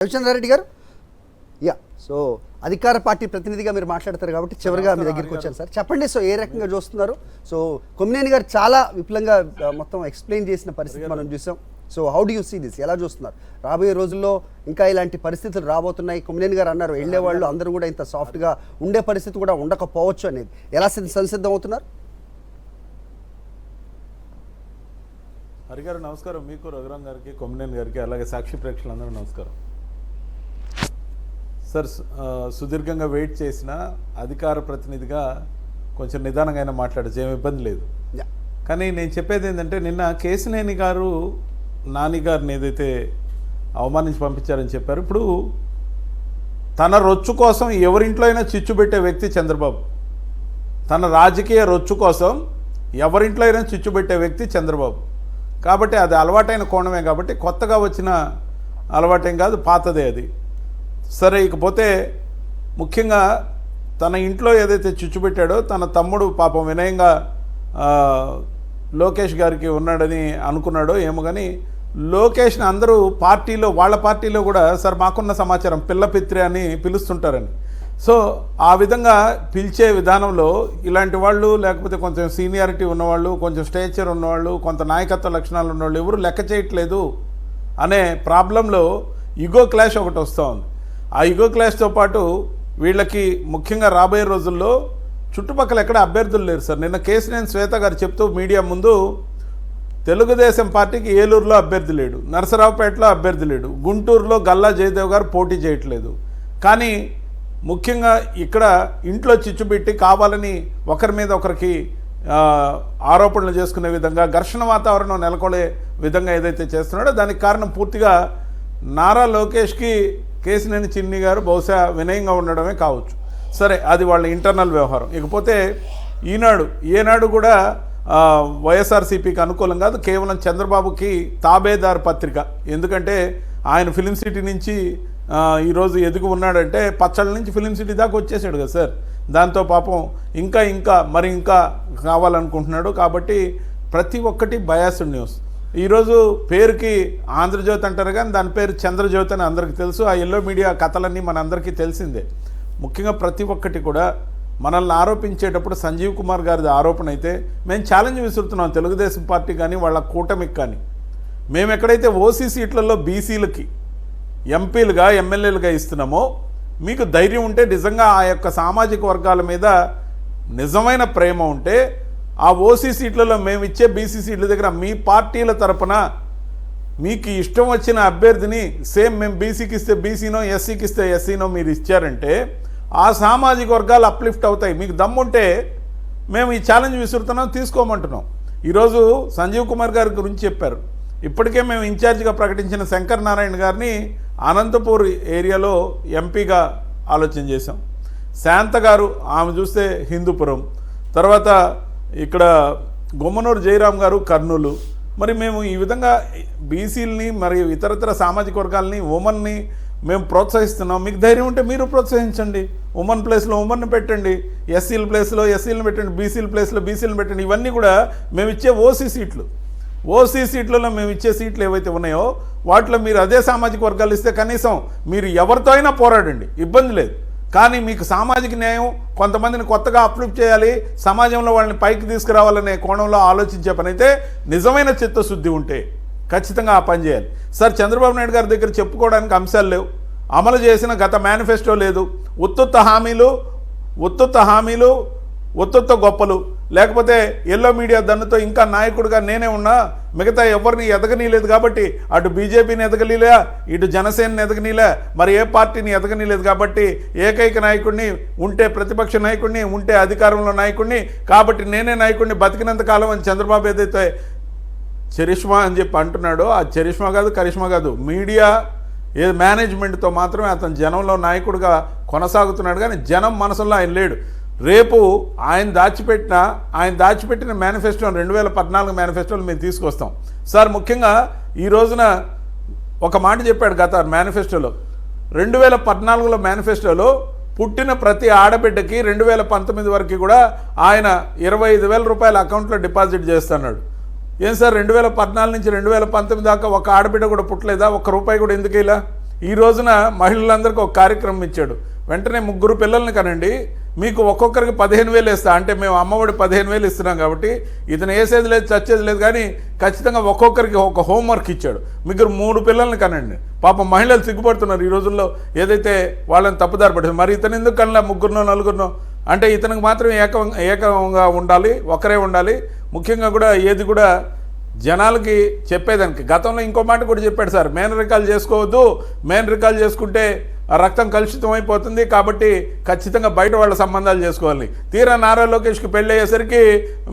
రవిచంద్రారెడ్డి గారు, yeah, so అధికార party ప్రతినిధిగా మీరు మాట్లాడతారు కాబట్టి చివరిగా మీ దగ్గరికి వచ్చాను సార్. చెప్పండి, సో ఏ రకంగా చూస్తున్నారు? సో కొమ్మినేని గారు చాలా విపులంగా మొత్తం ఎక్స్ప్లెయిన్ చేసిన పరిస్థితి మనం చూసాం. So how do you see this, ఎలా చూస్తున్నారు? రాబోయే రోజుల్లో ఇంకా ఇలాంటి పరిస్థితులు రాబోతున్నాయి. కొమ్మినేని గారు అన్నారు వెళ్ళేవాళ్ళు అందరూ కూడా ఇంత సాఫ్ట్గా ఉండే పరిస్థితి కూడా ఉండకపోవచ్చు అనేది. ఎలా సంసిద్ధం అవుతున్నారు? హరిగారు నమస్కారం. మీకు, రఘురామ్ గారికి, కొమ్మినేని గారికి, అలాగే సాక్షి ప్రేక్షకులందరూ నమస్కారం. సార్, సుదీర్ఘంగా వెయిట్ చేసిన అధికార ప్రతినిధిగా కొంచెం నిదానంగా అయినా మాట్లాడచ్చు, ఏమి ఇబ్బంది లేదు. కానీ నేను చెప్పేది ఏంటంటే, నిన్న కేశినేని గారు నాని గారిని ఏదైతే అవమానించి పంపించారని చెప్పారు, ఇప్పుడు తన రొచ్చు కోసం ఎవరింట్లో అయినా చిచ్చు పెట్టే వ్యక్తి చంద్రబాబు. తన రాజకీయ రొచ్చు కోసం ఎవరింట్లో అయినా చిచ్చు పెట్టే వ్యక్తి చంద్రబాబు. కాబట్టి అది అలవాటైన కోణమే, కాబట్టి కొత్తగా వచ్చిన అలవాటేం కాదు, పాతదే అది. సరే, ఇకపోతే ముఖ్యంగా తన ఇంట్లో ఏదైతే చిచ్చుపెట్టాడో, తన తమ్ముడు పాపం వినయంగా లోకేష్ గారికి ఉన్నాడని అనుకున్నాడో ఏమో, కానీ లోకేష్ని అందరూ పార్టీలో, వాళ్ళ పార్టీలో కూడా సార్ మాకున్న సమాచారం పిల్లపిత్రి అని పిలుస్తుంటారని. సో ఆ విధంగా పిలిచే విధానంలో ఇలాంటి వాళ్ళు, లేకపోతే కొంచెం సీనియారిటీ ఉన్నవాళ్ళు, కొంచెం స్టేచర్ ఉన్నవాళ్ళు, కొంత నాయకత్వ లక్షణాలు ఉన్నవాళ్ళు ఎవరు లెక్క చేయట్లేదు అనే ప్రాబ్లంలో ఈగో క్లాష్ ఒకటి వస్తూ ఉంది. ఆ ఈగో క్లాష్తో పాటు వీళ్ళకి ముఖ్యంగా రాబోయే రోజుల్లో చుట్టుపక్కల ఎక్కడ అభ్యర్థులు లేరు సార్. నిన్న కేశినేని శ్వేత గారు చెప్తూ మీడియా ముందు, తెలుగుదేశం పార్టీకి ఏలూరులో అభ్యర్థి లేడు, నరసరావుపేటలో అభ్యర్థి లేడు, గుంటూరులో గల్లా జయదేవ్ గారు పోటీ చేయట్లేదు. కానీ ముఖ్యంగా ఇక్కడ ఇంట్లో చిచ్చుబెట్టి కావాలని ఒకరి మీద ఒకరికి ఆరోపణలు చేసుకునే విధంగా, ఘర్షణ వాతావరణం నెలకొనే విధంగా ఏదైతే చేస్తున్నాడో దానికి కారణం పూర్తిగా నారా లోకేష్కి కేశినేని చిన్ని గారు బహుశా వినయంగా ఉండడమే కావచ్చు. సరే, అది వాళ్ళ ఇంటర్నల్ వ్యవహారం. ఇకపోతే ఏనాడు కూడా వైఎస్ఆర్సీపీకి అనుకూలం కాదు, కేవలం చంద్రబాబుకి తాబేదారు పత్రిక. ఎందుకంటే ఆయన ఫిలిం సిటీ నుంచి ఈరోజు ఎదుగు ఉన్నాడంటే పచ్చళ్ళ నుంచి ఫిలిం సిటీ దాకా వచ్చేసాడు కదా సార్. దాంతో పాపం ఇంకా కావాలనుకుంటున్నాడు. కాబట్టి ప్రతి ఒక్కటి బయాస్డ్ న్యూస్. ఈరోజు పేరుకి ఆంధ్రజ్యోతి అంటారు, కానీ దాని పేరు చంద్రజ్యోతి అని అందరికీ తెలుసు. ఆ ఎల్లో మీడియా కథలన్నీ మనందరికీ తెలిసిందే. ముఖ్యంగా ప్రతి ఒక్కటి కూడా మనల్ని ఆరోపించేటప్పుడు సంజీవ్ కుమార్ గారిది ఆరోపణ అయితే మేము ఛాలెంజ్ విసురుతున్నాం తెలుగుదేశం పార్టీ కానీ వాళ్ళ కూటమికి కానీ. మేము ఎక్కడైతే ఓసీ సీట్లలో బీసీలకి ఎంపీలుగా ఎమ్మెల్యేలుగా ఇస్తున్నామో, మీకు ధైర్యం ఉంటే, నిజంగా ఆ యొక్క సామాజిక వర్గాల మీద నిజమైన ప్రేమ ఉంటే, ఆ ఓసీ సీట్లలో మేము ఇచ్చే బీసీ సీట్ల దగ్గర మీ పార్టీల తరపున మీకు ఇష్టం వచ్చిన అభ్యర్థిని సేమ్ మేము బీసీకి ఇస్తే బీసీనో, ఎస్సీకి ఇస్తే ఎస్సీనో మీరు ఇచ్చారంటే ఆ సామాజిక వర్గాలు అప్లిఫ్ట్ అవుతాయి. మీకు దమ్ముంటే మేము ఈ ఛాలెంజ్ విసురుతున్నాం, తీసుకోమంటున్నాం. ఈరోజు సంజీవ్ కుమార్ గారి గురించి చెప్పారు. ఇప్పటికే మేము ఇన్ఛార్జిగా ప్రకటించిన శంకర్ నారాయణ గారిని అనంతపూర్ ఏరియాలో ఎంపీగా ఆలోచన చేశాం. శాంత గారు, ఆమె చూస్తే హిందూపురం, తర్వాత ఇక్కడ గుమ్మనూరు జయరాం గారు కర్నూలు. మరి మేము ఈ విధంగా బీసీలని మరియు ఇతరతర సామాజిక వర్గాలని, ఉమెన్ని మేము ప్రోత్సహిస్తున్నాం. మీకు ధైర్యం ఉంటే మీరు ప్రోత్సహించండి. ఉమెన్ ప్లేస్లో ఉమెన్ని పెట్టండి, ఎస్సీల ప్లేస్లో ఎస్సీలను పెట్టండి, బీసీల ప్లేస్లో బీసీలను పెట్టండి. ఇవన్నీ కూడా మేము ఇచ్చే ఓసీ సీట్లు. ఓసీ సీట్లలో మేము ఇచ్చే సీట్లు ఏవైతే ఉన్నాయో వాటిలో మీరు అదే సామాజిక వర్గాలు ఇస్తే కనీసం మీరు ఎవరితో అయినా పోరాడండి, ఇబ్బంది లేదు. కానీ మీకు సామాజిక న్యాయం, కొంతమందిని కొత్తగా అప్లిఫ్ట్ చేయాలి, సమాజంలో వాళ్ళని పైకి తీసుకురావాలనే కోణంలో ఆలోచించే పని అయితే, నిజమైన చిత్తశుద్ధి ఉంటే ఖచ్చితంగా ఆ పని చేయాలి. సార్, చంద్రబాబు నాయుడు గారి దగ్గర చెప్పుకోవడానికి అంశాలు లేవు, అమలు చేసిన గత మేనిఫెస్టో లేదు, ఉత్తుత్త హామీలు ఉత్తుత్త గొప్పలు, లేకపోతే ఎల్లో మీడియా దన్నుతో ఇంకా నాయకుడిగా నేనే ఉన్నా, మిగతా ఎవరిని ఎదగనీలేదు. కాబట్టి అటు బీజేపీని ఎదగనీలే, ఇటు జనసేనని ఎదగనీలే, మరి ఏ పార్టీని ఎదగనీలేదు. కాబట్టి ఏకైక నాయకుడిని, ఉంటే ప్రతిపక్ష నాయకుడిని, ఉంటే అధికారంలో నాయకుడిని, కాబట్టి నేనే నాయకుడిని బతికినంత కాలం అని చంద్రబాబు ఏదైతే చరిష్మా అని చెప్పి అంటున్నాడో, ఆ చరిష్మా కాదు, కరిష్మా కాదు, మీడియా మేనేజ్మెంట్తో మాత్రమే అతను జనంలో నాయకుడిగా కొనసాగుతున్నాడు. కానీ జనం మనసులో ఆయన లేడు. రేపు ఆయన దాచిపెట్టిన మేనిఫెస్టో 2014 మేనిఫెస్టోలు మేము తీసుకొస్తాం సార్. ముఖ్యంగా ఈ రోజున ఒక మాట చెప్పాడు గత మేనిఫెస్టోలో. 2014లో మేనిఫెస్టోలో పుట్టిన ప్రతి ఆడబిడ్డకి 2019 వరకు కూడా ఆయన 25,000 రూపాయల అకౌంట్లో డిపాజిట్ చేస్తున్నాడు. ఏం సార్ 2014 నుంచి 2019 దాకా ఒక ఆడబిడ్డ కూడా పుట్టలేదా? ఒక్క రూపాయి కూడా ఎందుకు ఇలా? ఈ రోజున మహిళలందరికీ ఒక కార్యక్రమం ఇచ్చాడు. వెంటనే 3 పిల్లల్ని కనండి, మీకు ఒక్కొక్కరికి 15,000 వేస్తా. అంటే మేము అమ్మఒడి 15,000 ఇస్తున్నాం కాబట్టి ఇతను వేసేది లేదు, చచ్చేది లేదు, కానీ ఖచ్చితంగా ఒక్కొక్కరికి ఒక హోంవర్క్ ఇచ్చాడు. మీకు 3 పిల్లల్ని కనండి. పాపం మహిళలు సిగ్గుపడుతున్నారు ఈ రోజుల్లో, ఏదైతే వాళ్ళని తప్పుదారి పడుతుంది. మరి ఇతను ఎందుకు కన్నా 3 4 అంటే ఇతనికి మాత్రం ఏకంగా ఉండాలి, ఒకరే ఉండాలి. ముఖ్యంగా కూడా ఏది కూడా జనాలకి చెప్పేదానికి. గతంలో ఇంకో మాట కూడా చెప్పాడు సార్, మేనరికాలు చేసుకోవద్దు, మేనరికాలు చేసుకుంటే రక్తం కలుషితం అయిపోతుంది, కాబట్టి ఖచ్చితంగా బయట వాళ్ళ సంబంధాలు చేసుకోవాలి. తీరా నారా లోకేష్కి పెళ్ళి అయ్యేసరికి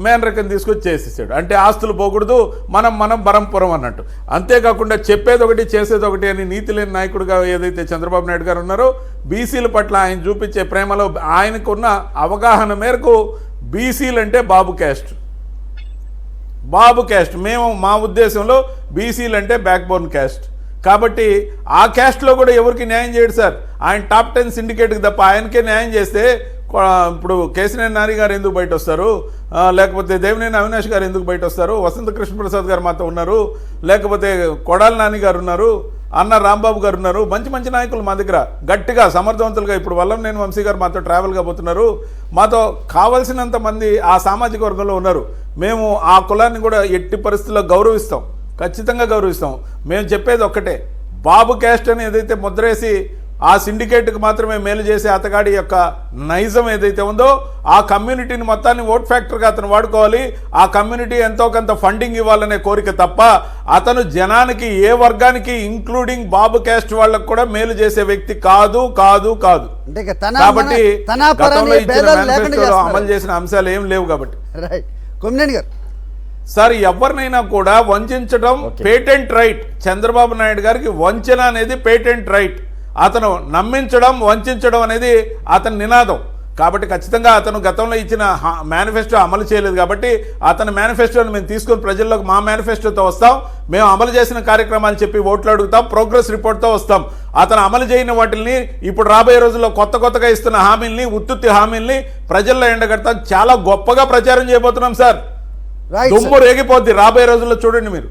మేనరికం తీసుకొచ్చి చేసేసాడు. అంటే ఆస్తులు పోకూడదు, మనం బరంపురం అన్నట్టు. అంతేకాకుండా చెప్పేది ఒకటి చేసేది ఒకటి అని నీతి లేని నాయకుడిగా ఏదైతే చంద్రబాబు నాయుడు గారు ఉన్నారో, బీసీల పట్ల ఆయన చూపించే ప్రేమలో ఆయనకున్న అవగాహన మేరకు బీసీలు అంటే బాబు క్యాస్ట్. మేము మా ఉద్దేశంలో బీసీలు అంటే బ్యాక్ బోన్ క్యాస్ట్. కాబట్టి ఆ క్యాస్ట్లో కూడా ఎవరికి న్యాయం చేయడు సార్. ఆయన టాప్ 10 సిండికేట్కి తప్ప ఆయనకే న్యాయం చేస్తే ఇప్పుడు కేసినేని నాని గారు ఎందుకు బయట వస్తారు, లేకపోతే దేవినేని అవినాష్ గారు ఎందుకు బయట వస్తారు, వసంత కృష్ణప్రసాద్ గారు మాతో ఉన్నారు, లేకపోతే కొడాల నాని గారు ఉన్నారు, అన్న రాంబాబు గారు ఉన్నారు, మంచి నాయకులు మా దగ్గర గట్టిగా సమర్థవంతులుగా. ఇప్పుడు వల్లంనేని వంశీ గారు మాతో ట్రావెల్గా పోతున్నారు. మాతో కావాల్సినంత మంది ఆ సామాజిక వర్గంలో ఉన్నారు. మేము ఆ కులాన్ని కూడా ఎట్టి పరిస్థితుల్లో గౌరవిస్తాం, ఖచ్చితంగా గౌరవిస్తాం. మేము చెప్పేది ఒక్కటే, బాబు క్యాస్ట్ అని ఏదైతే ముద్రేసి ఆ సిండికేట్కి మాత్రమే మేలు చేసే అతగాడి యొక్క నైజం ఏదైతే ఉందో, ఆ కమ్యూనిటీని మొత్తాన్ని ఓట్ ఫ్యాక్టర్గా అతను వాడుకోవాలి, ఆ కమ్యూనిటీ ఎంతో కొంత ఫండింగ్ ఇవ్వాలనే కోరిక తప్ప అతను జనానికి ఏ వర్గానికి ఇంక్లూడింగ్ బాబు క్యాస్ట్ వాళ్ళకు కూడా మేలు చేసే వ్యక్తి కాదు. కాబట్టి గతంలో ఇచ్చిన మేనిఫెస్టోలో అమలు చేసిన అంశాలు ఏం లేవు. కాబట్టి కొమ్మినేని గారు సార్, ఎవరినైనా కూడా వంచడం పేటెంట్ రైట్. చంద్రబాబు నాయుడు గారికి వంచన అనేది పేటెంట్ రైట్. అతను నమ్మించడం, వంచడం అనేది అతని నినాదం. కాబట్టి ఖచ్చితంగా అతను గతంలో ఇచ్చిన మేనిఫెస్టో అమలు చేయలేదు. కాబట్టి అతని మేనిఫెస్టోని మేము తీసుకొని ప్రజల్లోకి మా మేనిఫెస్టోతో వస్తాం. మేము అమలు చేసిన కార్యక్రమాలు చెప్పి ఓట్లు అడుగుతాం, ప్రోగ్రెస్ రిపోర్ట్తో వస్తాం. అతను అమలు చేయని వాటిని ఇప్పుడు రాబోయే రోజుల్లో కొత్తగా ఇస్తున్న హామీల్ని, ఉత్తుత్తి హామీల్ని ప్రజల్లో ఎండగడతాం. చాలా గొప్పగా ప్రచారం చేయబోతున్నాం సార్. దుమ్ము రేగిపోద్ది రాబోయే రోజుల్లో, చూడండి మీరు.